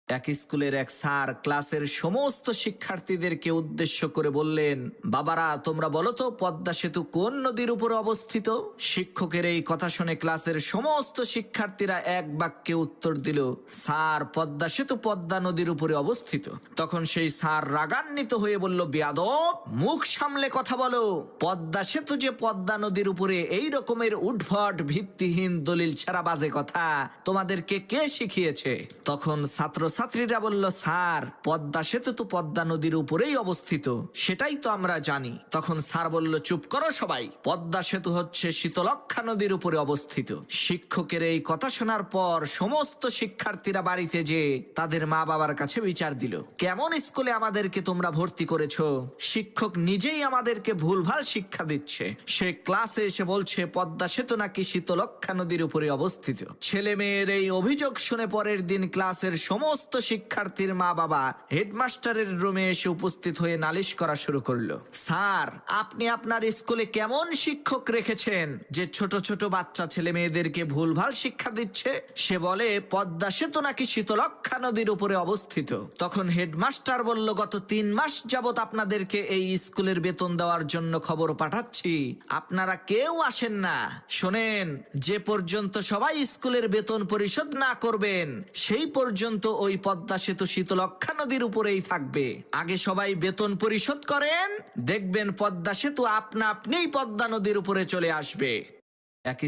এক স্কুলের এক স্যার ক্লাসের সমস্ত শিক্ষার্থীদেরকে উদ্দেশ্য করে বললেন, বাবারা তোমরা বলো তো পদ্মা সেতু কোন নদীর উপর অবস্থিত? শিক্ষকের এই কথা শুনে ক্লাসের সমস্ত শিক্ষার্থীরা এক বাক্যে উত্তর দিল, স্যার পদ্মা সেতু পদ্মা নদীর উপরে অবস্থিত। তখন সেই স্যার রাগান্বিত হয়ে বলল, বেয়াদব, মুখ সামলে কথা বলো। পদ্মা সেতু যে পদ্মা নদীর উপরে, এই রকমের উদ্ভট ভিত্তিহীন দলিল ছাড়া বাজে কথা তোমাদেরকে কে শিখিয়েছে? তখন ছাত্রীরা বলল, স্যার পদ্মা সেতু তো পদ্মা নদীর উপরেই অবস্থিত, সেটাই তো আমরা জানি। তখন স্যার বলল, চুপ করো সবাই, পদ্মা সেতু হচ্ছে শীতলক্ষ্যা নদীর উপরে অবস্থিত। শিক্ষকের এই কথা শোনার পর সমস্ত শিক্ষার্থীরা বাড়িতে যেয়ে তাদের মা বাবার কাছে বিচার দিল, কেমন স্কুলে আমাদেরকে তোমরা ভর্তি করেছো? শিক্ষক নিজেই আমাদেরকে ভুলভাল শিক্ষা দিচ্ছে। সে ক্লাসে এসে বলছে পদ্মা সেতু নাকি শীতলক্ষ্যা নদীর উপরে অবস্থিত। ছেলে মেয়ের এই অভিযোগ শুনে পরের দিন ক্লাসের সমস্ত শিক্ষার্থীর মা বাবা হেডমাস্টারের রুমে এসে উপস্থিত হয়ে নালিশ করা শুরু করলো, স্যার আপনি আপনার স্কুলে কেমন শিক্ষক রেখেছেন যে ছোট ছোট বাচ্চা ছেলে মেয়েদেরকে ভুলভাল শিক্ষা দিচ্ছে? সে বলে পদ্মা সেতু নাকি শীতলক্ষ্যা নদীর উপরে অবস্থিত। তখন হেডমাস্টার বলল, গত 3 মাস যাবত আপনাদেরকে এই স্কুলের বেতন দেওয়ার জন্য খবর পাঠাচ্ছি, আপনারা কেউ আসেন না। শোনেন, যে পর্যন্ত সবাই স্কুলের বেতন পরিশোধ না করবেন সেই পর্যন্ত ওই পদ্মা সেতু শীতলক্ষ্যা নদীর উপরেই থাকবে। আগে সবাই বেতন পরিশোধ করেন, দেখবেন পদ্মা সেতু আপনা আপনিই পদ্মা নদীর উপরে চলে আসবে। এক